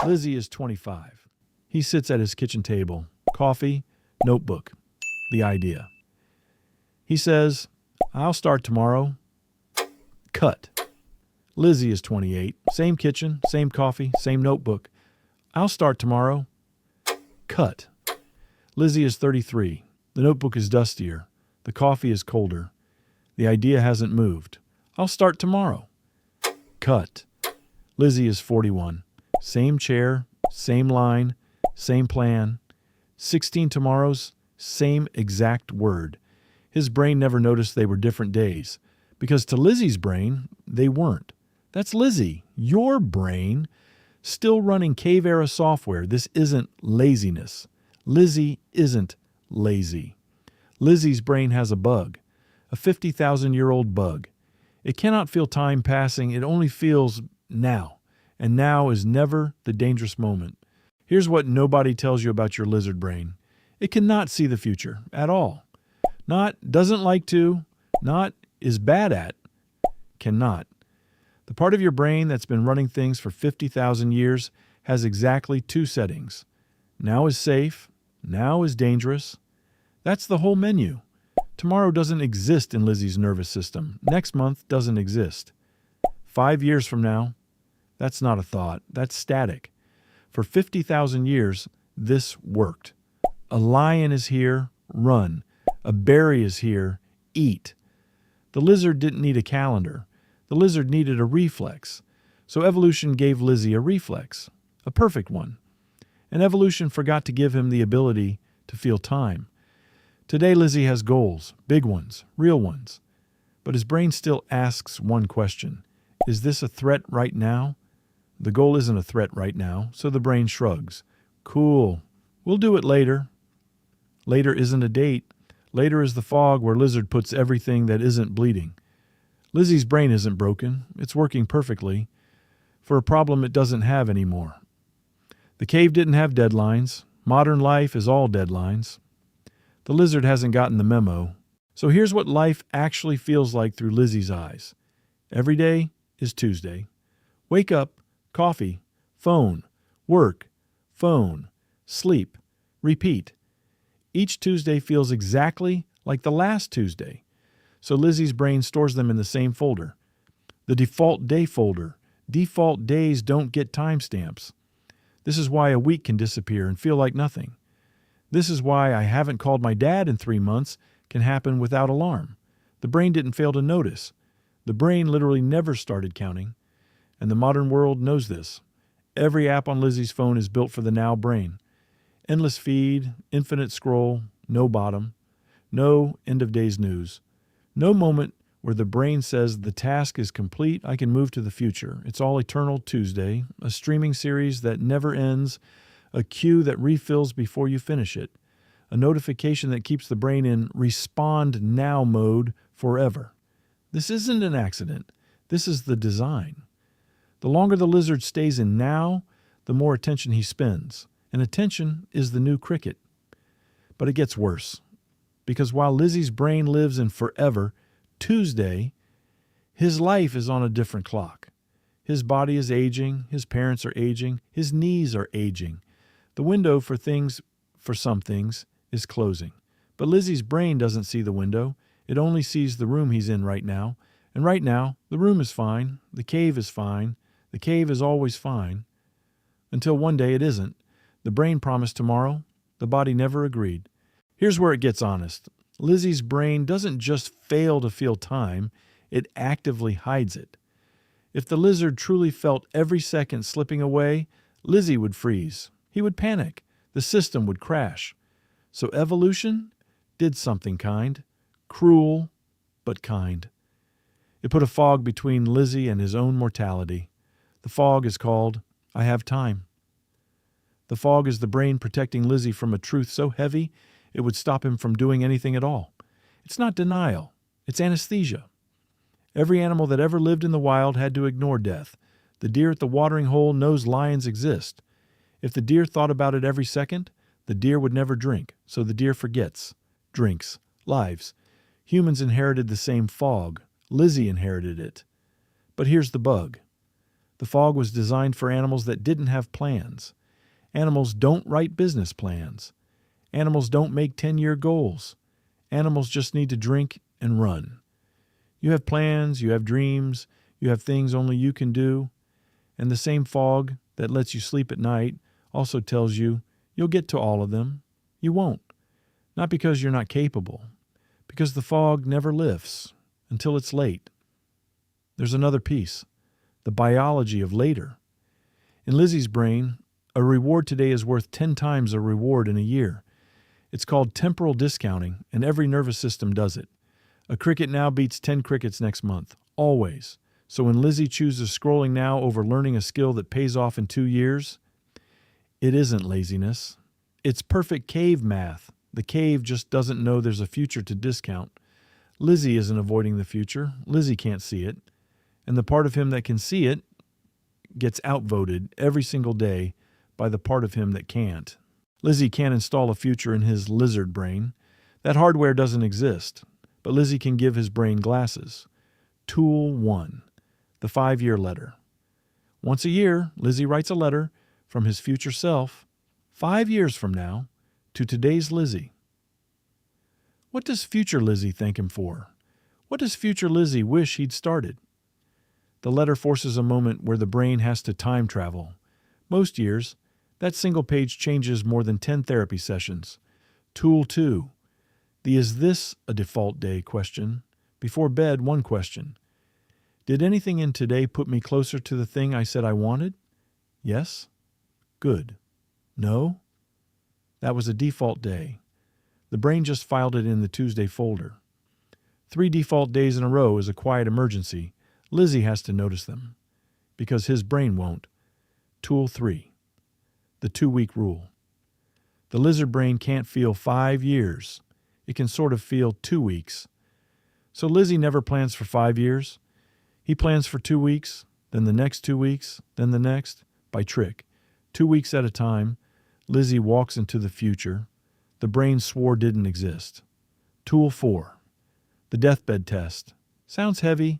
Lizzy is 25. He sits at his kitchen table. Coffee, notebook, the idea. He says, "I'll start tomorrow." Cut. Lizzy is 28. Same kitchen, same coffee, same notebook. "I'll start tomorrow." Cut. Lizzy is 33. The notebook is dustier. The coffee is colder. The idea hasn't moved. "I'll start tomorrow." Cut. Lizzy is 41. Same chair, same line, same plan. 16 tomorrows, same exact word. His brain never noticed they were different days, because to Lizzy's brain, they weren't. That's Lizzy, your brain, still running cave-era software. This isn't laziness. Lizzy isn't lazy. Lizzy's brain has a bug, a 50,000-year-old bug. It cannot feel time passing. It only feels now, and now is never the dangerous moment. Here's what nobody tells you about your lizard brain. It cannot see the future at all. Not doesn't like to, not is bad at, cannot. The part of your brain that's been running things for 50,000 years has exactly two settings. Now is safe, now is dangerous. That's the whole menu. Tomorrow doesn't exist in Lizzy's nervous system. Next month doesn't exist. 5 years from now, that's not a thought. That's static. For 50,000 years, this worked. A lion is here, run. A berry is here, eat. The lizard didn't need a calendar. The lizard needed a reflex. So evolution gave Lizzy a reflex, a perfect one. And evolution forgot to give him the ability to feel time. Today, Lizzy has goals, big ones, real ones. But his brain still asks one question. Is this a threat right now? The goal isn't a threat right now, so the brain shrugs. Cool. We'll do it later. Later isn't a date. Later is the fog where Lizard puts everything that isn't bleeding. Lizzy's brain isn't broken. It's working perfectly for a problem it doesn't have anymore. The cave didn't have deadlines. Modern life is all deadlines. The lizard hasn't gotten the memo. So here's what life actually feels like through Lizzy's eyes. Every day is Tuesday. Wake up, coffee, phone, work, phone, sleep, repeat. Each Tuesday feels exactly like the last Tuesday. So Lizzy's brain stores them in the same folder. The default day folder. Default days don't get timestamps. This is why a week can disappear and feel like nothing. This is why I haven't called my dad in 3 months can happen without alarm. The brain didn't fail to notice. The brain literally never started counting. And the modern world knows this. Every app on Lizzy's phone is built for the now brain. Endless feed, infinite scroll, no bottom, no end of days news. No moment where the brain says the task is complete, I can move to the future. It's all eternal Tuesday, a streaming series that never ends, a queue that refills before you finish it, a notification that keeps the brain in respond now mode forever. This isn't an accident. This is the design. The longer the lizard stays in now, the more attention he spends. And attention is the new cricket. But it gets worse. Because while Lizzy's brain lives in forever, Tuesday, his life is on a different clock. His body is aging, his parents are aging, his knees are aging. The window for some things, is closing. But Lizzy's brain doesn't see the window. It only sees the room he's in right now. And right now, the room is fine, the cave is fine, the cave is always fine. Until one day it isn't. The brain promised tomorrow, the body never agreed. Here's where it gets honest. Lizzy's brain doesn't just fail to feel time, it actively hides it. If the lizard truly felt every second slipping away, Lizzy would freeze. He would panic. The system would crash. So evolution did something kind, cruel but kind. It put a fog between Lizzy and his own mortality. The fog is called, I have time. The fog is the brain protecting Lizzy from a truth so heavy it would stop him from doing anything at all. It's not denial. It's anesthesia. Every animal that ever lived in the wild had to ignore death. The deer at the watering hole knows lions exist. If the deer thought about it every second, the deer would never drink. So the deer forgets, drinks, lives. Humans inherited the same fog. Lizzy inherited it. But here's the bug. The fog was designed for animals that didn't have plans. Animals don't write business plans. Animals don't make 10-year goals. Animals just need to drink and run. You have plans, you have dreams, you have things only you can do. And the same fog that lets you sleep at night also tells you you'll get to all of them. You won't. Not because you're not capable. Because the fog never lifts until it's late. There's another piece. The biology of later. In Lizzy's brain, a reward today is worth 10 times a reward in a year. It's called temporal discounting, and every nervous system does it. A cricket now beats 10 crickets next month, always. So when Lizzy chooses scrolling now over learning a skill that pays off in 2 years, it isn't laziness. It's perfect cave math. The cave just doesn't know there's a future to discount. Lizzy isn't avoiding the future. Lizzy can't see it. And the part of him that can see it gets outvoted every single day by the part of him that can't. Lizzy can't install a future in his lizard brain. That hardware doesn't exist. But Lizzy can give his brain glasses. Tool 1, the 5-year letter. Once a year, Lizzy writes a letter from his future self, 5 years from now, to today's Lizzy. What does future Lizzy thank him for? What does future Lizzy wish he'd started? The letter forces a moment where the brain has to time travel. Most years, that single page changes more than 10 therapy sessions. Tool 2, the "is this a default day?" question. Before bed, one question. Did anything in today put me closer to the thing I said I wanted? Yes? Good. No? That was a default day. The brain just filed it in the Tuesday folder. 3 default days in a row is a quiet emergency. Lizzy has to notice them, because his brain won't. Tool 3, the 2-week rule. The lizard brain can't feel 5 years. It can sort of feel 2 weeks. So Lizzy never plans for 5 years. He plans for 2 weeks, then the next 2 weeks, then the next, by trick. 2 weeks at a time, Lizzy walks into the future the brain swore didn't exist. Tool 4, the deathbed test. Sounds heavy.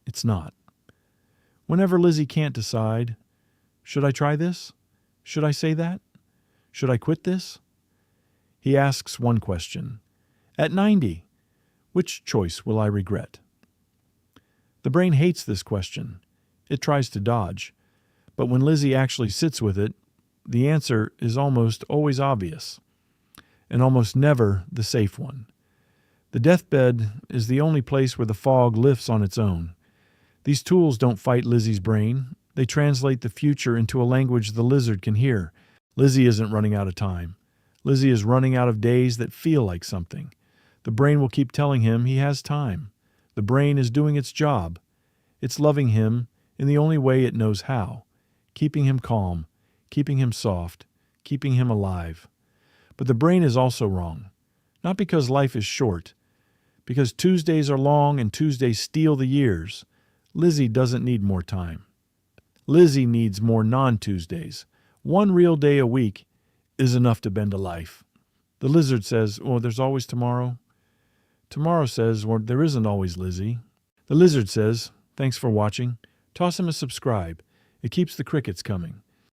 It's not. Whenever Lizzy can't decide, should I try this? Should I say that? Should I quit this? He asks one question. At 90, which choice will I regret? The brain hates this question. It tries to dodge. But when Lizzy actually sits with it, the answer is almost always obvious, and almost never the safe one. The deathbed is the only place where the fog lifts on its own. These tools don't fight Lizzy's brain. They translate the future into a language the lizard can hear. Lizzy isn't running out of time. Lizzy is running out of days that feel like something. The brain will keep telling him he has time. The brain is doing its job. It's loving him in the only way it knows how, keeping him calm, keeping him soft, keeping him alive. But the brain is also wrong, not because life is short, because Tuesdays are long and Tuesdays steal the years. Lizzy doesn't need more time. Lizzy needs more non-Tuesdays. 1 real day a week is enough to bend a life. The lizard says, "Oh, there's always tomorrow." Tomorrow says, "Well, there isn't always Lizzy." The lizard says, "Thanks for watching. Toss him a subscribe. It keeps the crickets coming."